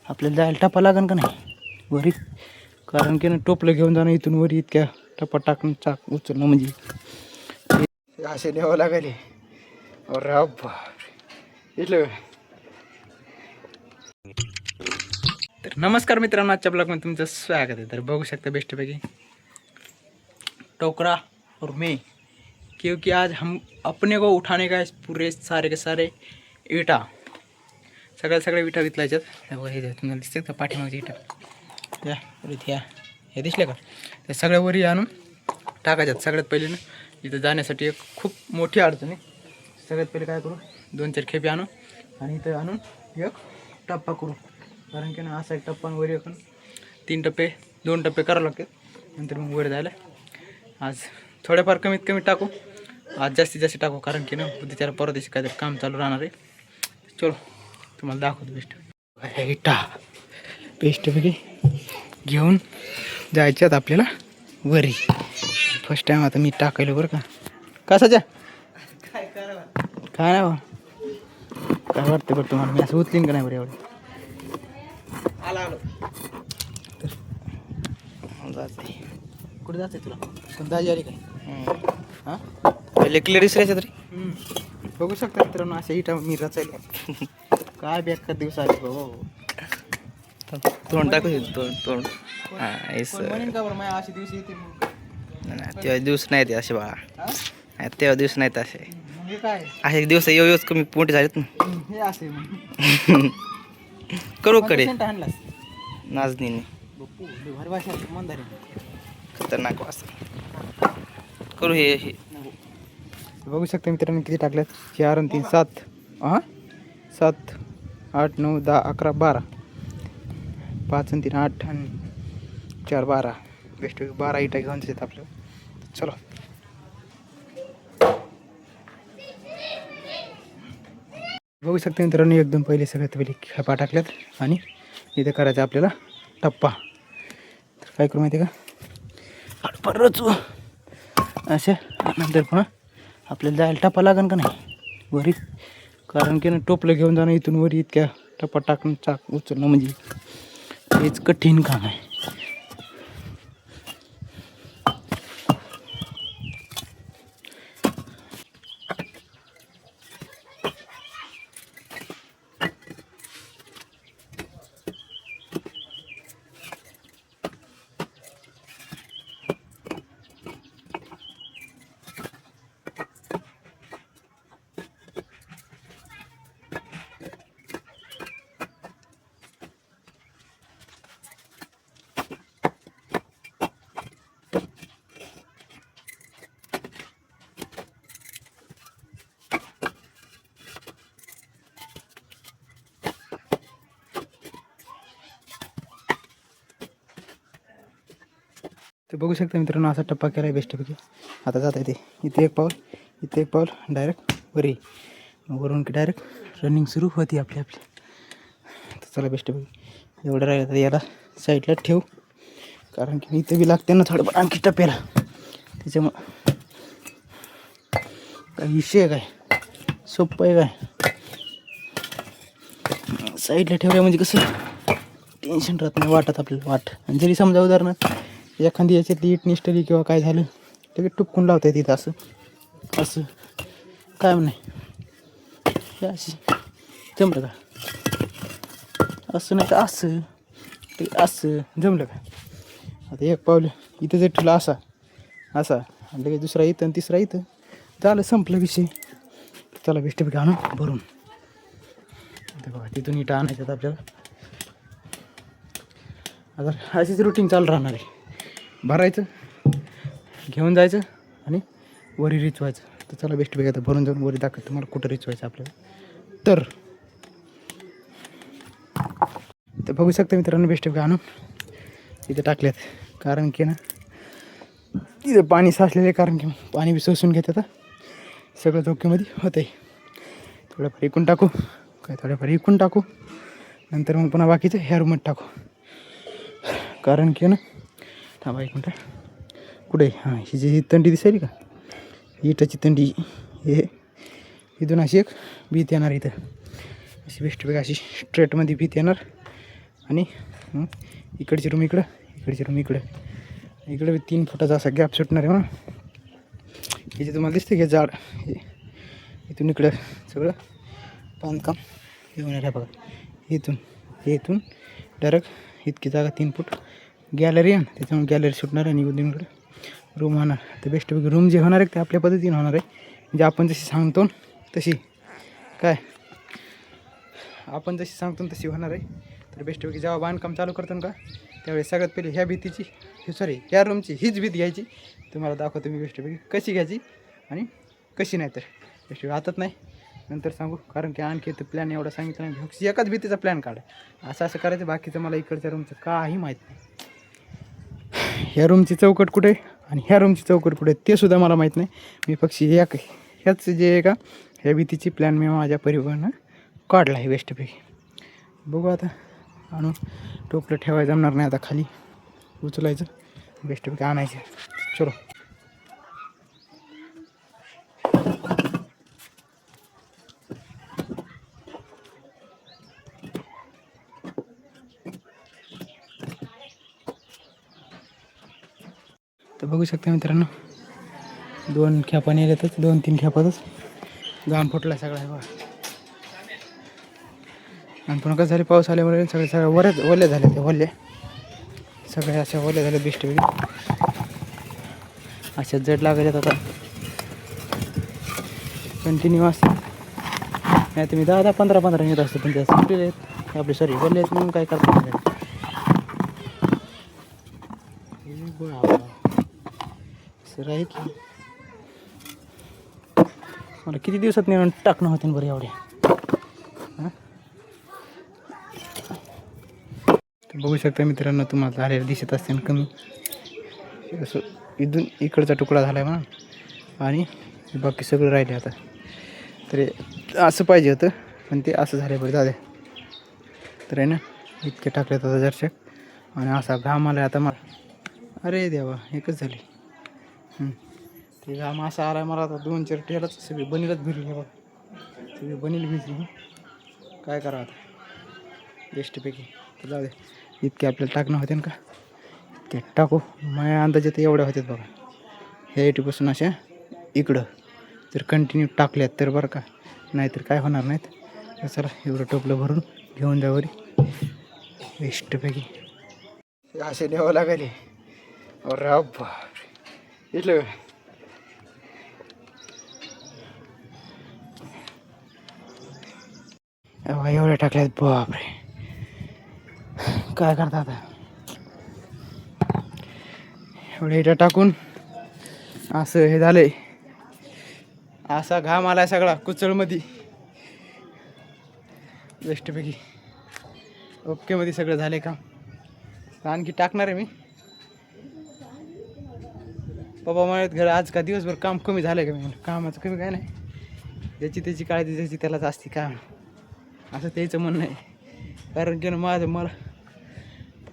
आपल्याला जायला टप्पा लागन का नाही वरी, कारण की ना टोपलं घेऊन जाणं इथून वरी इतक्या टप्पा टाकून चाक उचलणं म्हणजे असे न्यावं लागले. अरे बापरे इथलं. तर नमस्कार मित्रांनो, आजच्या ब्लॉगमध्ये तुमचं स्वागत आहे. तर बघू शकता बेस्टपैकी टोकरा और मैं, क्योंकि आज हम अपने को उठाने का पूरे सारे के सारे ईटा सगळ्या विटा घेतल्या याच्यात. हे तुम्हाला दिसते का पाठीमागची इटा त्या ह्या हे दिसले का, त्या सगळ्या वरी आणून टाकायच्यात. सगळ्यात पहिले ना इथं जाण्यासाठी एक खूप मोठी अडचण आहे. सगळ्यात पहिले काय करू, 2-4 खेपे आणू आणि इथं आणून एक टप्पा करू. कारण की ना असा एक टप्पा वरी एक 2 टप्पे करावं लागतात. नंतर मग वर जायला आज थोड्याफार कमीत कमी टाकू, आज जास्तीत जास्त टाकू. कारण की ना उद्याच्या परत दिवशी काहीतरी काम चालू राहणार आहे. चलो तुम्हाला दाखवतो बेस्ट बेस्टपैकी घेऊन जायच्यात आपल्याला वरी. फर्स्ट टाइम आता मी टाकायलो बरं का. कसाच्या काय नाही काय वाटतं बरं तुम्हाला, मी असं उचलीन का नाही बरं एवढं. तर जाते कुठे जाते तुला, पण दाजी आली काय? हां पहिले क्लिअर दिसरायचं तरी बघू शकता मित्रांनो. अशा इटा मी रचायला काय बेकार दिवस आले हो. तोंड टाकू तोंड म्हणेन का बरं माझ्या असे दिवस येते मग. तेव्हा दिवस नाही ते असे बाळा, तेव्हा दिवस नाहीत असे. हे काय असे दिवस येऊच कमी मोठे झालेत ना. हे असे मग करू कडे आणलास नाचणीने भारी भाषा मंदारी खतरनाक वाजता करू हे. बघू शकता मित्रांनो किती टाकल्यात. 4 आणि 3 7 7 8 9 10 11 12 5 आणि 3 8 आणि 4 12 बेस्ट 12 इटा घेऊन देतात आपल्याला. चलो बघू शकता मित्रांनो, एकदम पहिले सगळ्यात पहिले खेपा टाकल्यात आणि इथे करायचं आपल्याला टप्पा. तर काय करू माहिती का, रचू असे. नंतर पुन्हा आपल्याला जायला टप्पा लागन का नाही वरी, कारण की ना टोपलं घेऊन जाणं इथून वरी इतक्या टप्पा टाकून चाक उचलणं म्हणजे हेच कठीण काम आहे. तर बघू शकता मित्रांनो, असा टप्पा केला आहे बेस्टपैकी. आता जाता येते इथे एक पाऊल डायरेक्ट वरी, वरून की डायरेक्ट रनिंग सुरू होती आपली. तर चला बेस्टपैकी एवढं राहिलं तर याला साईडला ठेवू, कारण की इथं बी लागते ना थोडंफार आणखी टप्प्याला. त्याच्यामुळं काय विषय आहे काय, सोपं आहे काय. साईडला ठेवलं म्हणजे कसं टेन्शन राहत नाही वाटत आपल्याला वाट. आणि जरी समजा उदाहरणार्थ एखादी याच्यातली इट निष्ठली किंवा काय झालं लगेच टुपकून लावता येते असं काय नाही. हे अशी जमलं का, असं नाही का असं ते असं जमलं का. आता एक पाऊल इथं जर ठेवला असा आणि लगेच दुसरा इथं आणि तिसरा इथं, झालं संपलं विषय. चला बेस्टपैकी आणून भरून बघा. तिथून इटा आणायच्यात आपल्याला. आता अशीच रुटीन चालू राहणार आहे. भरायचं, घेऊन जायचं आणि वरी रिचवायचं. तर चला बेस्टपैकी आता भरून जाऊन वरी दाखवत तुम्हाला कुठं रिचवायचं आपल्याला. तर बघू शकता मित्रांनो, बेस्टपैकी आणून इथं टाकल्यात. कारण की ना इथं पाणी साचलेलं आहे, कारण की पाणी बी शोषून घेतात सगळं धोक्यामध्ये होतं आहे. थोडंफार इकून टाकू नंतर मग पुन्हा बाकीचं ह्या रूमात टाकू. कारण की ना थांबा एक मिनटं, कुठे ही जी तंडी दिसायली का, इटाची तंडी, हे इथून अशी एक भीत येणार. इथं अशी बेस्टपैकी अशी स्ट्रेटमध्ये भीत येणार आणि इकडची रूम इकडं, इकडची रूम इकडं, इकडे 3 फुटाचा असा गॅप सुटणार आहे म्हणा. हे जे तुम्हाला दिसते की झाड इथून इकडं सगळं बांधकाम हे होणार आहे बघा. इथून डायरेक्ट इतकी जागा 3 फूट गॅलरी आहे, त्याच्यामुळे गॅलरी सुटणार आणि इकडून इकडे रूम होणार. तर बेस्टपैकी रूम जे होणार आहे ते आपल्या पद्धतीने होणार आहे. म्हणजे आपण जशी सांगतो तशी काय आपण जशी सांगतो तशी होणार आहे. तर बेस्टपैकी जेव्हा बांधकाम चालू करतो ना का त्यावेळेस सगळ्यात पहिले ह्या भीतीची ह्या रूमची हीच भीत घ्यायची. तुम्हाला दाखवतो मी बेस्टपैकी कशी घ्यायची आणि कशी नाही. तर बेस्टपैकी आताच नाही नंतर सांगू, कारण की आणखी ते प्लॅन एवढा सांगितलं नाही. फक्त एकाच भीतीचा प्लॅन काढा, असं करायचं. बाकीचं मला इकडच्या रूमचं काही माहीत नाही. ह्या रूमची चौकट कुठे आणि ह्या रूमची चौकट कुठे ते सुद्धा मला माहीत नाही. मी पक्षी ह्याच जे आहे का ह्या भीतीची प्लॅन मी माझ्या परिवारानं काढला आहे बेस्टपैकी. बघू आता आणून टोपलं ठेवायचं जमणार नाही आता, खाली उचलायचं बेस्टपैकी आणायचं. चलो तर बघू शकता मित्रांनो 2 खेपाने येतातच, 2-3 खेपातच घाम फुटला सगळा आहे बघा. आणि पुन्हा कसं झाले पाऊस आल्यामुळे सगळे ओले झाले, ते ओले सगळे अशा ओले झाले बेस्टपैकी. अशा जड लागत आता कंटिन्यू असते. नाही तर मी 10-15 येत असतो, पण त्या सुटलेले आहेत आपले सॉरी ओले आहेत म्हणून काय करतात. सर आहे की मला किती दिवसात नेऊन टाकणं होते बरं एवढ्या. हां तर बघू शकता मित्रांनो, तुम्हाला झालेलं दिसत असते ना कमी असं इथून इकडचा तुकडा झाला आहे म्हणा आणि बाकी सगळं राहिले आता. तर असं पाहिजे होतं पण ते असं झालं बरं दादा. तर आहे ना इतके टाकले आता दर्शक आणि असा घाम आला आता मला. अरे देवा एकच झाली. ते घाम असा आला मला आता 2-4 टेलाच सगळी बनीलच भिरली बघ, सगळी बनील भिजली. काय करावं आता बेस्टपैकी. तर जाऊ दे, इतके आपल्याला टाकणं होते ना का ते टाकू. माझ्या अंदाजे तर एवढ्या होत्यात बघा ह्या एटीपासून अशा इकडं जर कंटिन्यू टाकल्यात तर बरं का, नाहीतर काय होणार नाहीत. तर चला एवढं टोपलं भरून घेऊन जा वरी बेस्टपैकी. असे द्यावं लागले. अरे बापरे इथलं एवढ्या टाकल्यात बापरे. काय करता आता एवढ्या इटा टाकून असं हे झालंय. असा घाम आलाय सगळा कुचळमध्ये बेस्टपैकी. ओकेमध्ये सगळं झालंय काम. आणखी टाकणार आहे मी. बाबा म्हणत घर आज का दिवसभर काम कमी झालं आहे का? मी म्हणलं कामाचं कमी काय नाही, ज्याची त्याची काळजी ज्याची त्यालाच असते काम, असं त्याचं म्हणणं आहे. कारण की मला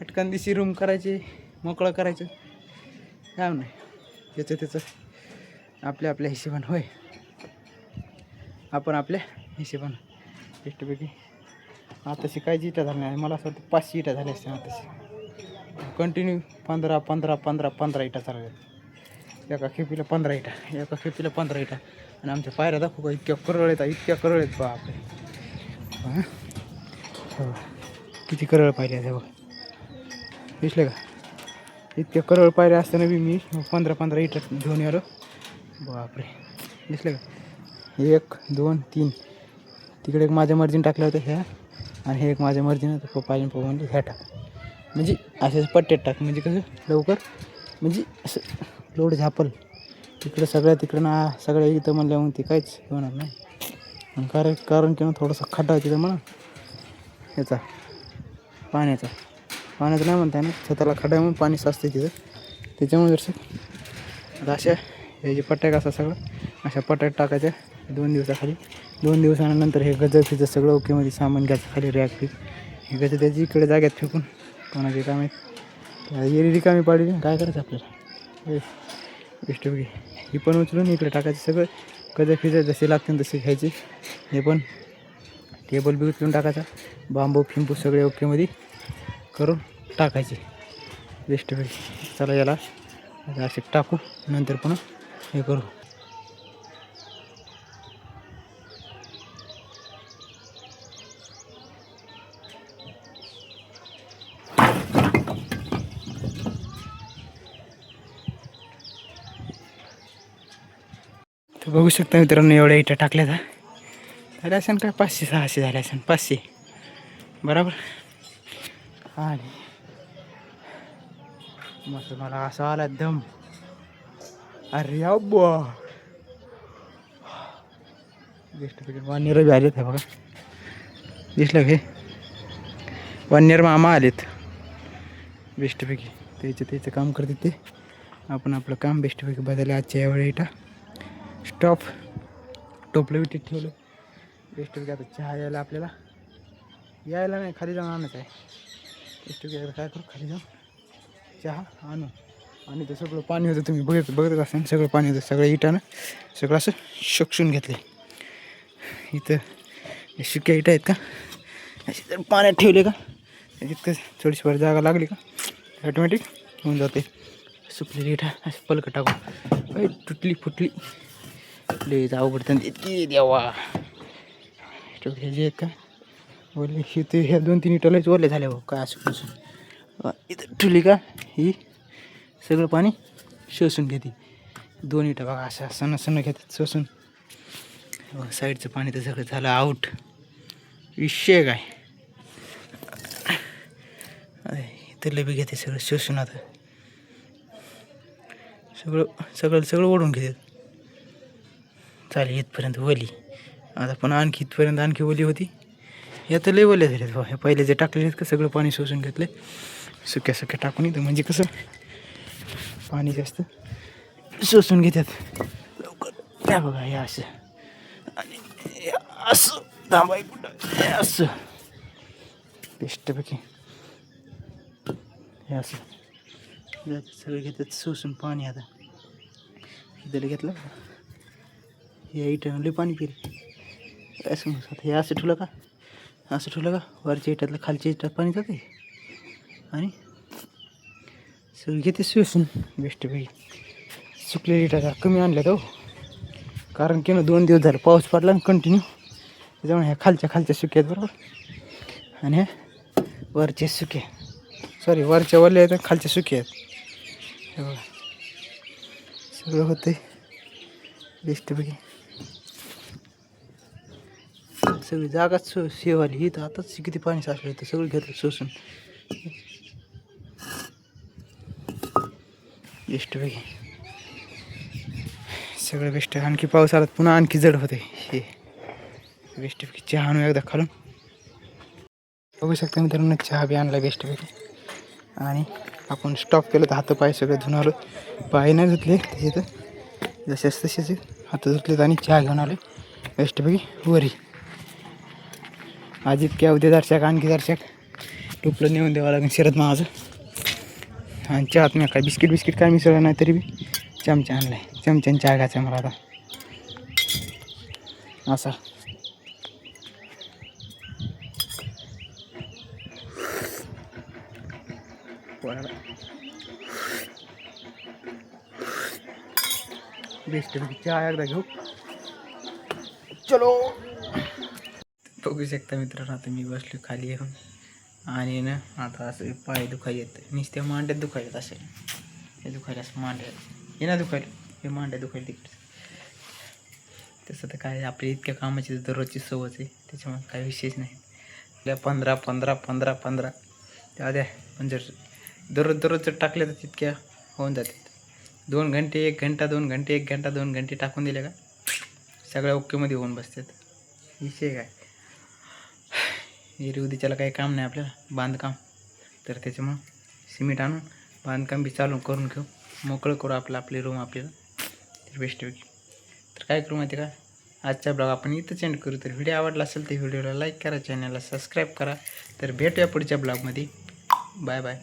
पटकन दिशी रूम करायची, मोकळं करायचं काम नाही. ज्याचं त्याचं आपल्या हिशोबानं होय, आपण आपल्या हिशोबानं बेस्टपैकी. आताशी काहीच इटा झाल्या नाही, मला असं वाटतं 500 इटा झाल्या असते आताशी. कंटिन्यू 15 इटा चालल्या. एका खेपीला 15 इटा, एका खेपीला 15 इटा. आणि आमच्या पायऱ्या दाखवू का इतक्या करळ येतात बापरे. हां हो किती करळ पायऱ्या आहेत बघ, दिसले का? इतक्या करळ पायऱ्या असताना बी मी 15 इटा घेऊन आलो बापरे. दिसले का? 1 2 3 तिकडे एक माझ्या मर्जीने टाकल्या होत्या ह्या, आणि हे एक माझ्या मर्जीनं तर पप्पा म्हणले ह्या टाक. म्हणजे असेच पट्ट्यात टाक, म्हणजे कसं लवकर म्हणजे असं लोड झापल. तिकडं तिकडं ना सगळ्या इथं म्हणल्या मग ते काहीच होणार नाही. कारण की थोडासा खड्डा आहे तिथं म्हणा ह्याचा पाण्याचा नाही म्हणता ना, स्वतःला खड्डा म्हणून पाणी साचते तिथं. त्याच्यामुळे जर अशा हे जे पट्ट्या असं सगळं अशा पट्ट्यात टाकायच्या 2 दिवसाखाली. 2 दिवसानंतर हे गजर फिजं सगळं ओकेमध्ये सामान घ्यायचं खाली रॅक फिक. हे गजर त्याची इकडे जाग्यात फेकून कोणाची काम आहेत येरी रिकामी पाडली. काय करायचं आपल्याला बेस्टपैकी. ही पण उचलून इकडे टाकायचं सगळं गजर फिजर जसे लागतील तसे घ्यायचे. हे पण टेबल बी उचलून टाकायचा, बांबू फिंबू सगळे ओकेमध्ये करून टाकायचे बेस्टपैकी. चला याला आता असे टाकू, नंतर पुन्हा हे करू. तर बघू शकता मित्रांनो, एवढ्या इटा टाकल्या झाल्या असेल काय 500-600 झाल्या असेल, 500 बरोबर. आणि मस्त मला असा आला दम. अरे अब्बा बेस्टपैकी वानेर बी आलेत हे बघा, दिसलं हे वानेर मामा आलेत बेस्टपैकी. त्याचं काम करते ते, आपण आपलं काम बेस्टपैकी बदललं. आजच्या यावेळी इटा स्टॉप टोपलं विटीत ठेवलं बेस्टपैकी. आता चहा यायला नाही, खाली जाऊन आणायचं आहे बेस्टपैकी. आता काय करू, खाली जाऊन चहा आणू. आणि ते सगळं पाणी होतं, तुम्ही बघत असेल सगळं पाणी होतं, सगळं इटानं सगळं असं शोषून घेतलं. इथं सुक्या इटा आहेत का, असे जर पाण्यात ठेवले का तितकं थोडीशी जागा लागली का ऑटोमॅटिक होऊन जाते. सुकलेली इटा असं पलकं टाकून तुटली फुटली ले अवघड इतकी द्यावा. हे जे आहेत का ओले, हे ते ह्या 2-3 इटालाच ओले झाले हो काय असं. इथं ठेवली का ही सगळं पाणी शोषून घेते. 2 इटा बघा असं सन्न घेतात शोषून. साईडचं पाणी तर सगळं झालं आऊट, विषय काय. इथं बी घेते सगळं शोषून. आता सगळं ओढून घेतात. चालेल इथपर्यंत ओली. आता पण इथपर्यंत आणखी ओली होती. या तर लय ओले झालेत बा. हे पहिले जे टाकलेले आहेत का सगळं पाणी शोषून घेतले सुक्या टाकून. इथं म्हणजे कसं पाणी जास्त शोषून घेतात लवकर. त्या बघा हे असं आणि असं थांबाय कुठं हे असं बेस्टपैकी हे असं सगळं घेतात शोषून पाणी. आता इथं घेतलं या इटानं लय पाणी पिले असं. हे असं ठेवलं का वरच्या इटातलं खालच्या इटात पाणी जाते आणि सगळं घेते शोषून बेस्टपैकी. सुकलेली इटा कमी आणल्यात हो, कारण की 2 दिवस झाले पाऊस पडला ना कंटिन्यू, त्याच्यामुळे ह्या खालच्या सुक्या आहेत बरोबर. आणि ह्या वरचे सुके, सॉरी वरच्या वरल्या आहेत खालच्या सुके आहेत. हे बघा सगळं होतं बेस्टपैकी. सगळी जागाच सेवाली ही तर आताच किती पाणी साचलं तर सगळं घेतलं शोषून बेस्टपैकी. सगळं बेस्ट. आणखी पाऊस आला पुन्हा आणखी जड होते हे बेस्टपैकी. चहा आणू एकदा खालून. बघू शकता मित्रांनो, चहा बी आणला बेस्टपैकी. आणि आपण स्टॉप केलं तर हातपाय सगळे धुवून आलो. पाय नाही धुतले त्याच्यात जसेच तसेच हात धुतलेत आणि चहा घेऊन आले बेस्टपैकी वरी. आज इतक्या उद्या दर्शक आणखी दर्शक टोपलं नेऊन द्यावं लागेल शरद माझं. आणि चहात मी काय बिस्किट काय मिसळलं नाही तरी बी चमचा आणला आहे. चमच्याने चहा घ्यायचा मला आता असा. बेस्टपैकी चहा एकदा घेऊ. चलो. बघू शकता मित्रांनो, आता मी बसलो खाली येऊन आणि ना आता असं पाय दुखायला येतं, नुसत्या मांड्यात दुखायला असेल. हे दुखायला असं मांड्या हे ना दुखायला, हे मांड्या दुखायला तिकडे. तसं तर काय आपली इतक्या कामाची दररोजची सवयच आहे, त्याच्यामुळे काही विशेष नाही. आपल्या 15 त्या द्या पण जर दररोज टाकले तर तितक्या होऊन जातात. 2 घंटे 1 घंटा 2 घंटे 1 घंटा 2 घंटे टाकून दिले का सगळ्या ओकेमध्ये होऊन बसतात. विषय काय उद्याच्याला काही काम नाही आपल्याला बांधकाम, तर त्याच्यामुळं सिमेंट आणून बांधकाम बी चालू करून घेऊ, मोकळं करू आपली रूम आपल्याला तर बेस्टपैकी. तर काय करू माहिती का, आजचा ब्लॉग आपण इथंच एंड करू. तर व्हिडिओ आवडला असेल तर व्हिडिओला लाईक करा, चॅनलला सबस्क्राईब करा. तर भेटूया पुढच्या ब्लॉगमध्ये. Bye bye.